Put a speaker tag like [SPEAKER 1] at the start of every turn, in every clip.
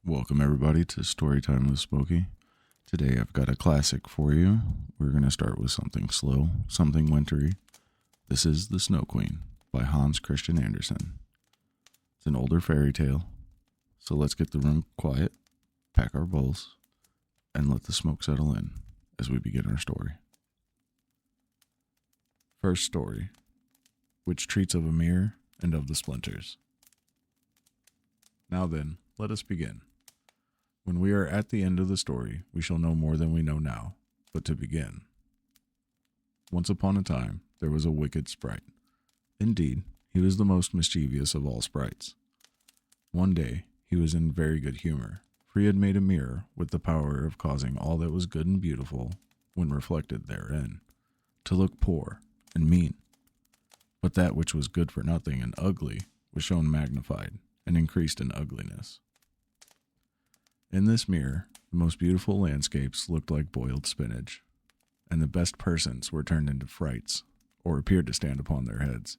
[SPEAKER 1] Welcome everybody to Storytime with Smokey. Today I've got a classic for you. We're going to start with something slow, something wintry. This is The Snow Queen by Hans Christian Andersen. It's an older fairy tale, so let's get the room quiet, pack our bowls, and let the smoke settle in as we begin our story. First story, which treats of a mirror and of the splinters. Now then, let us begin. When we are at the end of the story, we shall know more than we know now. But to begin. Once upon a time, there was a wicked sprite. Indeed, he was the most mischievous of all sprites. One day, he was in very good humor, for he had made a mirror with the power of causing all that was good and beautiful, when reflected therein, to look poor and mean. But that which was good for nothing and ugly was shown magnified and increased in ugliness. In this mirror, the most beautiful landscapes looked like boiled spinach, and the best persons were turned into frights, or appeared to stand upon their heads.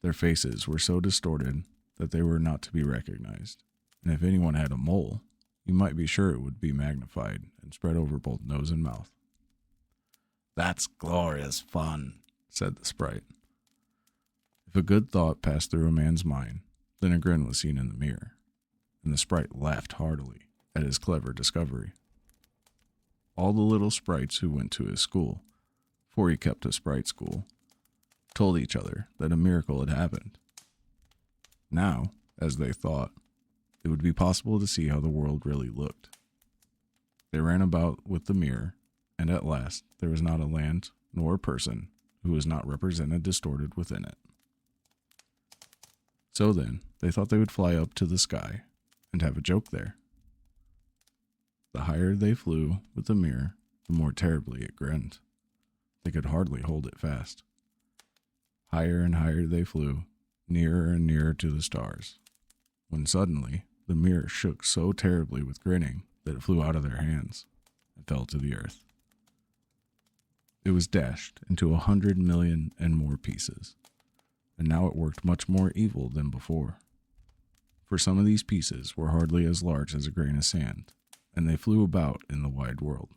[SPEAKER 1] Their faces were so distorted that they were not to be recognized, and if anyone had a mole, you might be sure it would be magnified and spread over both nose and mouth. "That's glorious fun," said the sprite. If a good thought passed through a man's mind, then a grin was seen in the mirror, and the sprite laughed heartily at his clever discovery. All the little sprites who went to his school, for he kept a sprite school, told each other that a miracle had happened. Now, as they thought, it would be possible to see how the world really looked. They ran about with the mirror, and at last there was not a land nor a person who was not represented distorted within it. So then, they thought they would fly up to the sky and have a joke there. The higher they flew with the mirror, the more terribly it grinned. They could hardly hold it fast. Higher and higher they flew, nearer and nearer to the stars, when suddenly the mirror shook so terribly with grinning that it flew out of their hands and fell to the earth. It was dashed into 100 million and more pieces, and now it worked much more evil than before. For some of these pieces were hardly as large as a grain of sand, and they flew about in the wide world.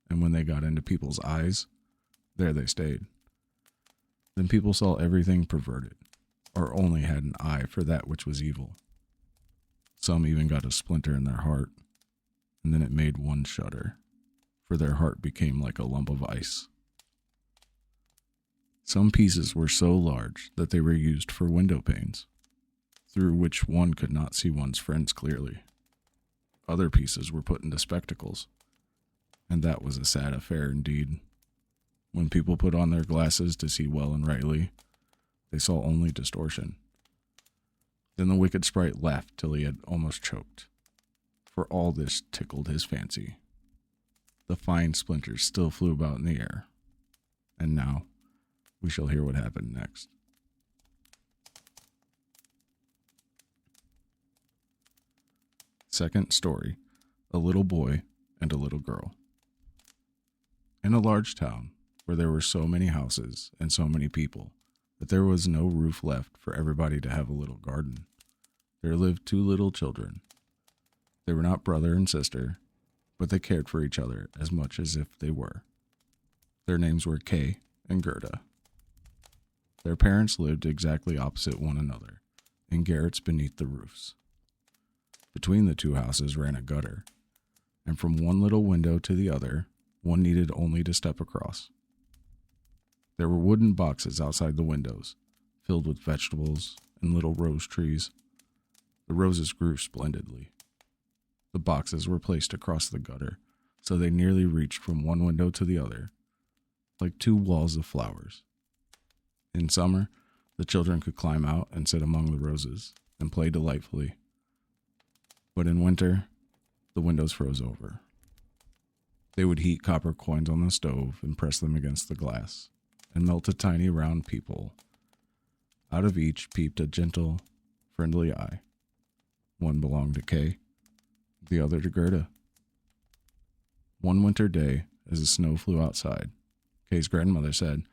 [SPEAKER 1] And when they got into people's eyes, there they stayed. Then people saw everything perverted, or only had an eye for that which was evil. Some even got a splinter in their heart, and then it made one shudder, for their heart became like a lump of ice. Some pieces were so large that they were used for window panes, through which one could not see one's friends clearly. Other pieces were put into spectacles, and that was a sad affair indeed. When people put on their glasses to see well and rightly, they saw only distortion. Then the wicked sprite laughed till he had almost choked, for all this tickled his fancy. The fine splinters still flew about in the air, and now we shall hear what happened next. Second story, a little boy and a little girl. In a large town, where there were so many houses and so many people that there was no roof left for everybody to have a little garden, there lived two little children. They were not brother and sister, but they cared for each other as much as if they were. Their names were Kay and Gerda. Their parents lived exactly opposite one another, in garrets beneath the roofs. Between the two houses ran a gutter, and from one little window to the other, one needed only to step across. There were wooden boxes outside the windows, filled with vegetables and little rose trees. The roses grew splendidly. The boxes were placed across the gutter, so they nearly reached from one window to the other, like two walls of flowers. In summer, the children could climb out and sit among the roses and play delightfully. But in winter, the windows froze over. They would heat copper coins on the stove and press them against the glass, and melt a tiny round peephole. Out of each peeped a gentle, friendly eye. One belonged to Kay, the other to Gerda. One winter day, as the snow flew outside, Kay's grandmother said,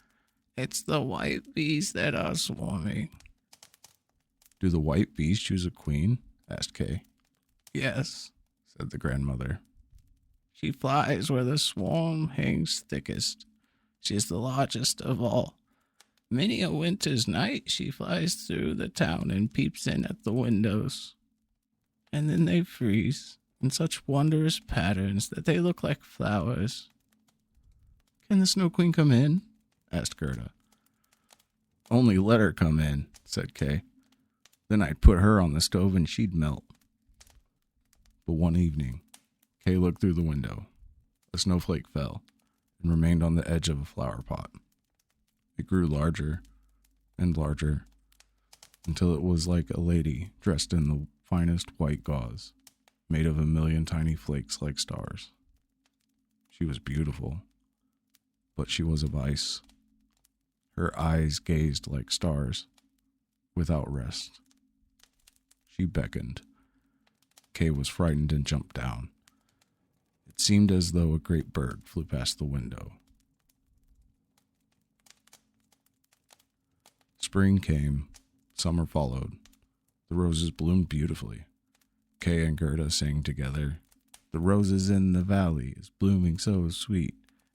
[SPEAKER 1] "It's the white bees that are swarming." "Do the white bees choose a queen?" asked Kay. Yes, said the grandmother. She flies where the swarm hangs thickest. She is the largest of all. Many a winter's night she flies through the town and peeps in at the windows. And then they freeze in such wondrous patterns that they look like flowers. Can the Snow Queen come in? Asked Gerda. Only let her come in, said Kay. Then I'd put her on the stove and she'd melt. But one evening, Kay looked through the window. A snowflake fell and remained on the edge of a flower pot. It grew larger and larger until it was like a lady dressed in the finest white gauze, made of a million tiny flakes like stars. She was beautiful, but she was of ice. Her eyes gazed like stars, without rest. She beckoned. Kay was frightened and jumped down. It seemed as though a great bird flew past the window. Spring came, summer followed. The roses bloomed beautifully. Kay and Gerda sang together. The roses in the valley is blooming so sweet,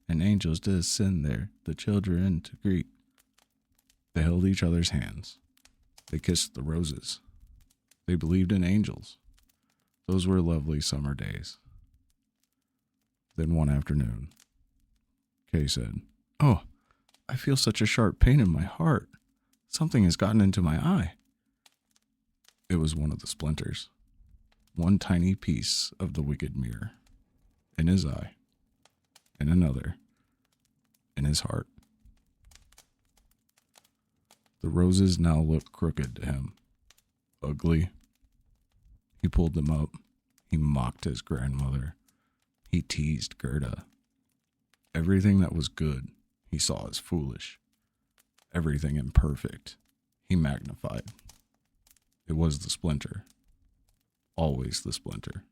[SPEAKER 1] and angels descend there, the children to greet. They held each other's hands. They kissed the roses. They believed in angels. Those were lovely summer days. Then one afternoon, Kay said, "Oh, I feel such a sharp pain in my heart. Something has gotten into my eye." It was one of the splinters. One tiny piece of the wicked mirror. In his eye. And another. In his heart. The roses now looked crooked to him. Ugly. He pulled them up. He mocked his grandmother. He teased Gerda. Everything that was good he saw as foolish. Everything imperfect he magnified. It was the splinter. Always the splinter.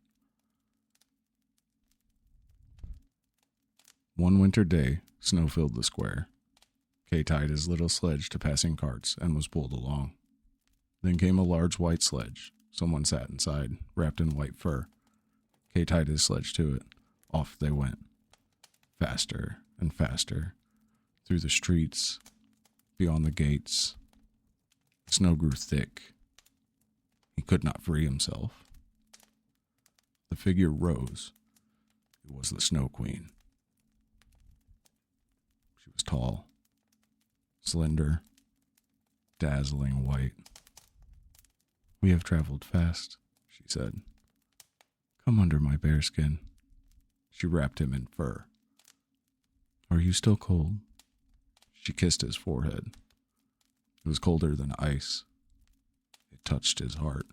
[SPEAKER 1] One winter day, snow filled the square. Kay tied his little sledge to passing carts and was pulled along. Then came a large white sledge. Someone sat inside, wrapped in white fur. Kay tied his sledge to it. Off they went. Faster and faster. Through the streets. Beyond the gates. The snow grew thick. He could not free himself. The figure rose. It was the Snow Queen. She was tall, slender, dazzling white. "We have traveled fast," she said. "Come under my bearskin." She wrapped him in fur. "Are you still cold?" She kissed his forehead. It was colder than ice. It touched his heart,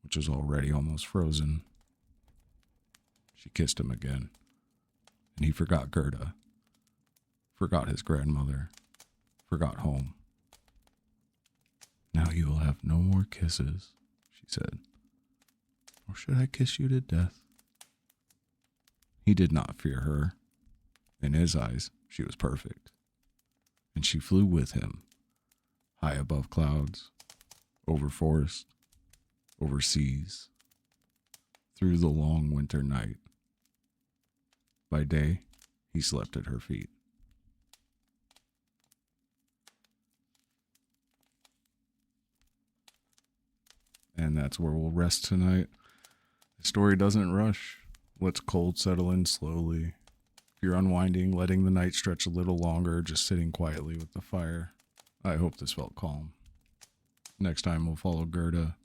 [SPEAKER 1] which was already almost frozen. She kissed him again, and he forgot Gerda, forgot his grandmother, forgot home. "Now you will have no more kisses," she said. "Or should I kiss you to death?" He did not fear her. In his eyes, she was perfect. And she flew with him, high above clouds, over forest, over seas, through the long winter night. By day, he slept at her feet. And that's where we'll rest tonight. The story doesn't rush. Lets cold settle in slowly. If you're unwinding, letting the night stretch a little longer, just sitting quietly with the fire. I hope this felt calm. Next time we'll follow Gerda.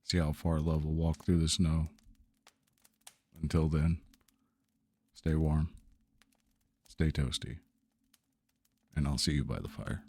[SPEAKER 1] See how far love will walk through the snow. Until then, stay warm, stay toasty, and I'll see you by the fire.